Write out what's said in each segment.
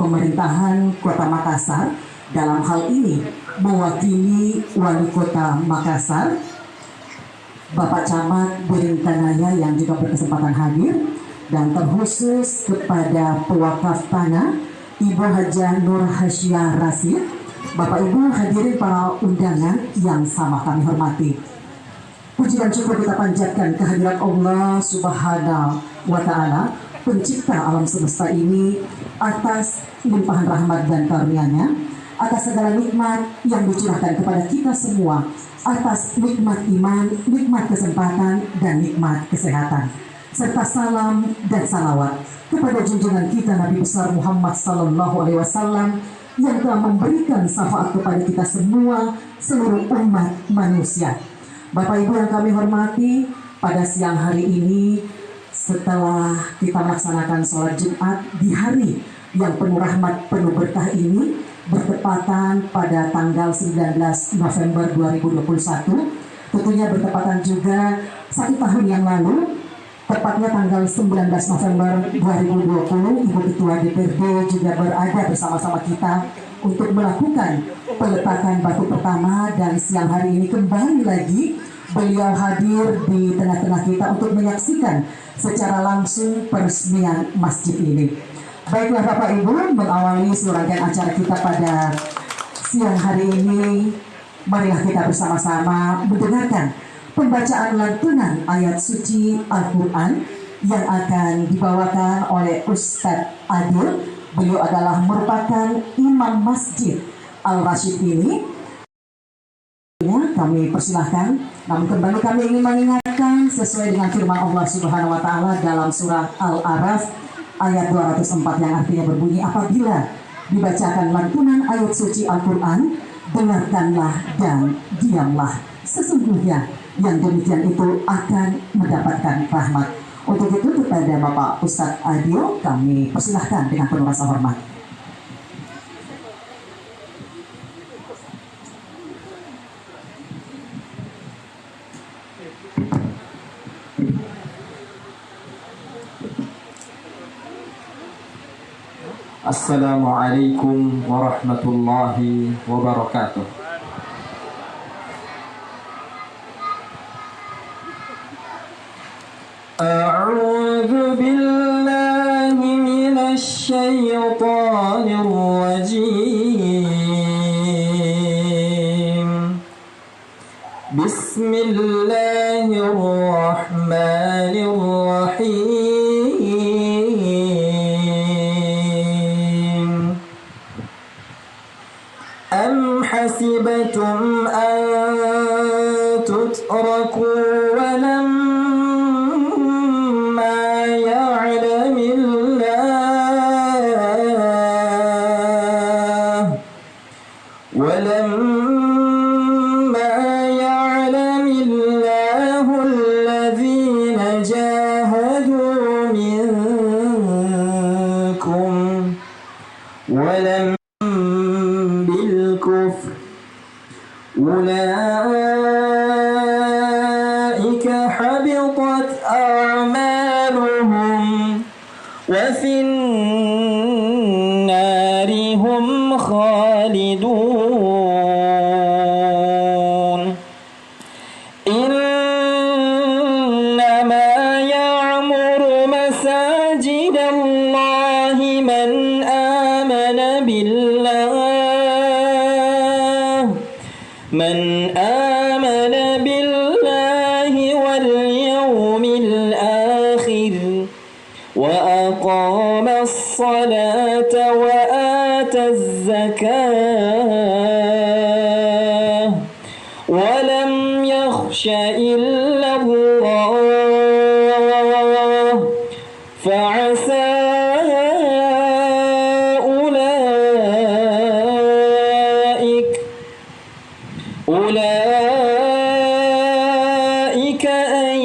pemerintahan Kota Makassar, dalam hal ini mewakili Wali Kota Makassar, Bapak Camat Buringkanaya yang juga berkesempatan hadir, dan terkhusus kepada pewakaf tanah Ibu Hajah Nur Hasyiah Rasid. Bapak Ibu hadirin para undangan yang sama kami hormati. Puji dan syukur kita panjatkan kehadirat Allah Subhanahu wa Ta'ala, pencipta alam semesta ini, atas limpahan rahmat dan karunia-Nya, atas segala nikmat yang dicurahkan kepada kita semua, atas nikmat iman, nikmat kesempatan, dan nikmat kesehatan, serta salam dan salawat kepada junjungan kita Nabi besar Muhammad Sallallahu Alaihi Wasallam yang telah memberikan syafaat kepada kita semua, seluruh umat manusia. Bapak Ibu yang kami hormati, pada siang hari ini setelah kita melaksanakan sholat Jumat di hari yang penuh rahmat, penuh berkah ini, bertepatan pada tanggal 19 November 2021, tentunya bertepatan juga 1 tahun yang lalu, tepatnya tanggal 19 November 2020, Ibu Ketua DPRD juga berada bersama-sama kita untuk melakukan peletakan batu pertama, dan siang hari ini kembali lagi beliau hadir di tengah-tengah kita untuk menyaksikan secara langsung peresmian masjid ini. Baiklah Bapak Ibu, mengawali seluruh rangkaian acara kita pada siang hari ini, marilah kita bersama-sama mendengarkan pembacaan lantunan ayat suci Al-Quran yang akan dibawakan oleh Ustadz Adil. Beliau adalah merupakan imam masjid Al-Rasyid ini. Kami persilahkan, namun kembali kami ingin mengingatkan sesuai dengan firman Allah Subhanahu wa Ta'ala dalam surah Al-A'raf ayat 204 yang artinya berbunyi, apabila dibacakan lantunan ayat suci Al-Quran, dengarkanlah dan diamlah, sesungguhnya yang demikian itu akan mendapatkan rahmat. Untuk itu kepada Bapak Ustadz Adil kami persilahkan dengan penuh rasa hormat. Assalamualaikum warahmatullahi wabarakatuh. A'udzu billahi minasy syaithanir rajim. Bismillahirrahmanirrahim. Am hasibatum an tutraku wa lam ولم بالكفر أولئك حبطت أعمالهم وفي النار هم خالدون إنما يعمر مساجد الله من آمن بالله واليوم الآخر وأقام الصلاة وآتى الزكاة ولم يخش إلا الله فعسى أولئك أن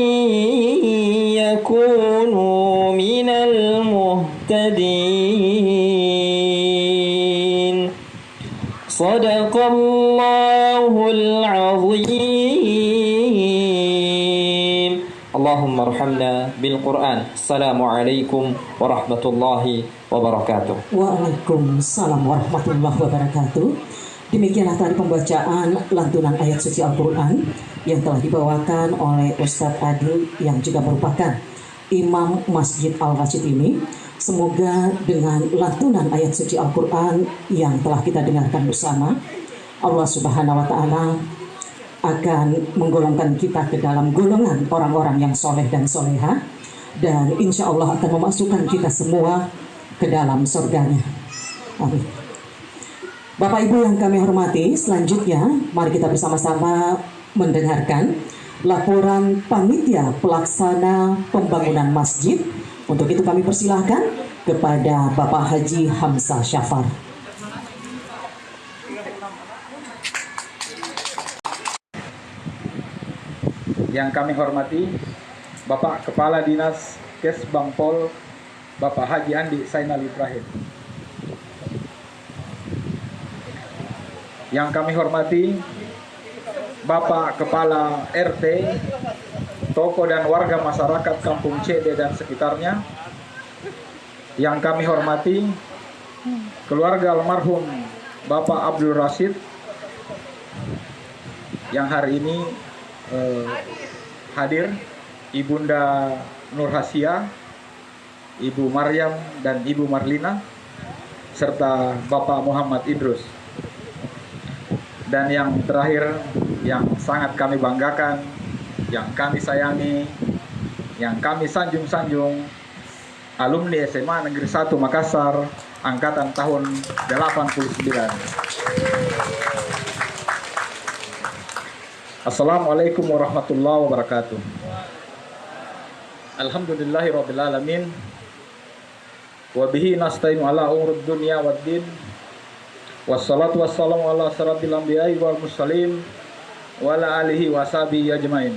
يكونوا من المهتدين. صدق الله العظيم. اللهم ارحمنا bil Quran. Assalamualaikum warahmatullahi wabarakatuh. Waalaikumsalam warahmatullahi wabarakatuh. Demikianlah tadi pembacaan lantunan ayat suci Al-Quran yang telah dibawakan oleh Ustadz Adil yang juga merupakan Imam Masjid Al-Rashid ini. Semoga dengan lantunan ayat suci Al-Quran yang telah kita dengarkan bersama, Allah Subhanahu wa Ta'ala akan menggolongkan kita ke dalam golongan orang-orang yang soleh dan soleha, dan insya Allah akan memasukkan kita semua ke dalam surganya. Amin. Bapak Ibu yang kami hormati, selanjutnya mari kita bersama-sama mendengarkan laporan panitia pelaksana pembangunan masjid. Untuk itu kami persilahkan kepada Bapak Haji Hamzah Syafar. Yang kami hormati Bapak Kepala Dinas Kesbangpol Bapak Haji Andi Zainal Ibrahim. Yang kami hormati Bapak Kepala RT, tokoh dan warga masyarakat Kampung CD dan sekitarnya. Yang kami hormati keluarga almarhum Bapak Abdul Rashid yang hari ini hadir, Ibunda Nur Hasia, Ibu Maryam dan Ibu Marlina, serta Bapak Muhammad Idrus. Dan yang terakhir, yang sangat kami banggakan, yang kami sayangi, yang kami sanjung-sanjung, alumni SMA Negeri 1 Makassar, angkatan tahun 89. Assalamualaikum warahmatullahi wabarakatuh. Alhamdulillahirabbil alamin. Wa bihi nasta'inu ala umurud dunya waddin. Wassalatu wassalamu ala asyrafil anbiya'i wal mursalin wa ala alihi washabihi ajmain.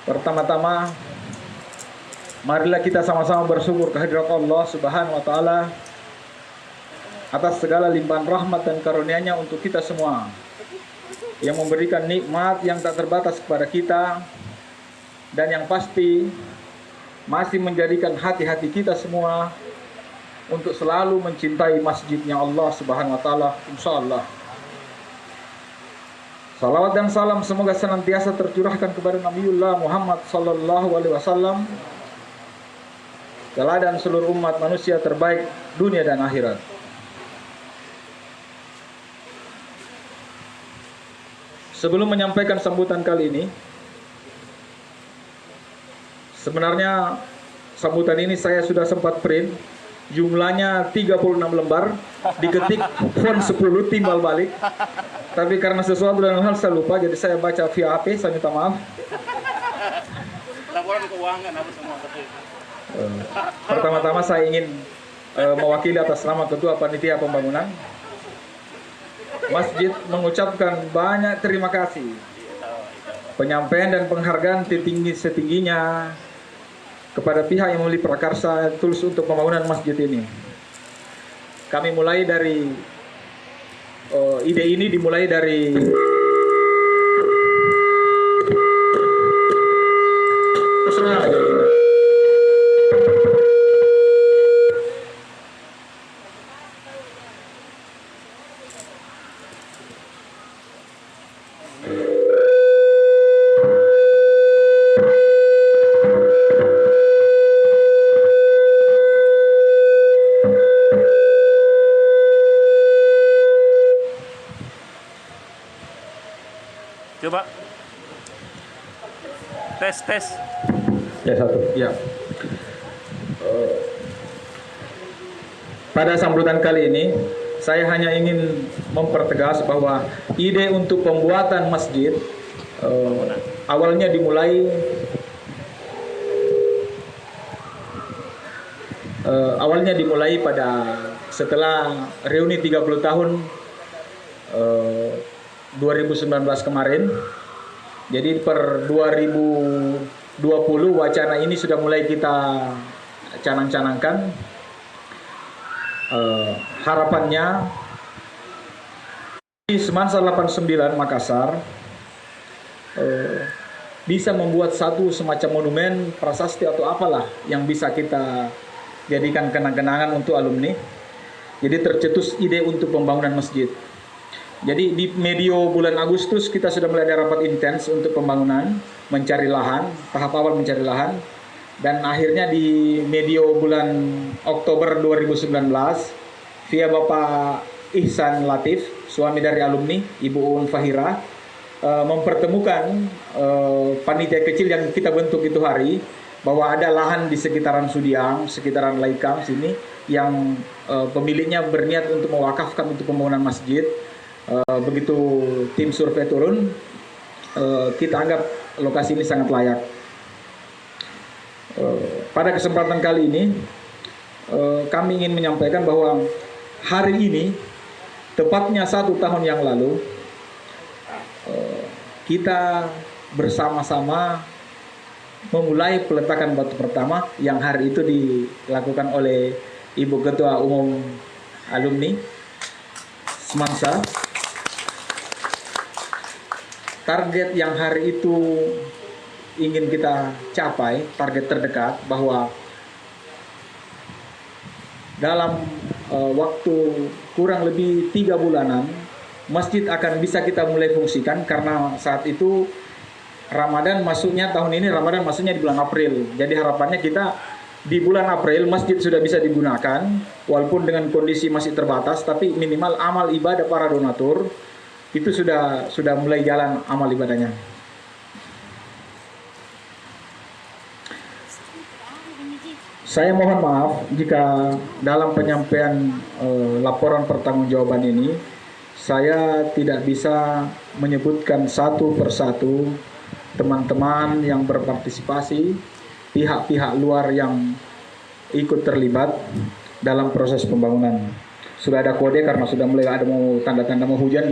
Pertama-tama marilah kita sama-sama bersyukur kehadirat Allah Subhanahu wa taala atas segala limpahan rahmat dan karunia-Nya untuk kita semua, yang memberikan nikmat yang tak terbatas kepada kita, dan yang pasti masih menjadikan hati-hati kita semua untuk selalu mencintai masjidnya Allah Subhanahu wa taala, insyaallah. Salawat dan salam semoga senantiasa tercurahkan kepada Nabiullah Muhammad sallallahu alaihi wasallam, teladan seluruh umat manusia terbaik dunia dan akhirat. Sebelum menyampaikan sambutan kali ini, sebenarnya sambutan ini saya sudah sempat print, jumlahnya 36 lembar, diketik font 10, timbal balik. Tapi karena sesuatu dan hal saya lupa, jadi saya baca via HP, saya minta maaf. Laporan keuangan apa semua. Pertama-tama saya ingin mewakili atas nama Ketua Panitia Pembangunan Masjid mengucapkan banyak terima kasih, penyampaian dan penghargaan setinggi-tingginya kepada pihak yang memiliki prakarsa tulus untuk pembangunan masjid ini. Kami mulai dari ide ini dimulai dari Coba tes. ya satu. Ya. Pada sambutan kali ini, saya hanya ingin mempertegas bahwa ide untuk pembuatan masjid awalnya dimulai pada setelah reuni 30 tahun 2019 kemarin. Jadi per 2020 wacana ini sudah mulai kita canang-canangkan. Harapannya di Semansa 89 Makassar bisa membuat satu semacam monumen, prasasti atau apalah yang bisa kita jadikan kenang-kenangan untuk alumni. Jadi tercetus ide untuk pembangunan masjid. Jadi di medio bulan Agustus kita sudah mulai ada rapat intens untuk pembangunan, mencari lahan, tahap awal mencari lahan. Dan akhirnya di medio bulan Oktober 2019, via Bapak Ihsan Latif, suami dari alumni, Ibu Uun Fahira, mempertemukan panitia kecil yang kita bentuk itu hari, bahwa ada lahan di sekitaran Sudiang, sekitaran Laikam sini, yang pemiliknya berniat untuk mewakafkan untuk pembangunan masjid. Begitu tim survei turun, kita anggap lokasi ini sangat layak. Pada kesempatan kali ini, kami ingin menyampaikan bahwa hari ini, tepatnya 1 tahun yang lalu, kita bersama-sama memulai peletakan batu pertama yang hari itu dilakukan oleh Ibu Ketua Umum Alumni Semansa. Target yang hari itu ingin kita capai, target terdekat, bahwa dalam waktu kurang lebih 3 bulanan masjid akan bisa kita mulai fungsikan, karena saat itu Ramadan masuknya, tahun ini Ramadan masuknya di bulan April. Jadi harapannya kita di bulan April masjid sudah bisa digunakan, walaupun dengan kondisi masih terbatas, tapi minimal amal ibadah para donatur itu sudah mulai jalan amal ibadahnya. Saya mohon maaf jika dalam penyampaian laporan pertanggungjawaban ini saya tidak bisa menyebutkan satu persatu teman-teman yang berpartisipasi, pihak-pihak luar yang ikut terlibat dalam proses pembangunan. Sudah ada kode karena sudah mulai ada mau tanda-tanda mau hujan.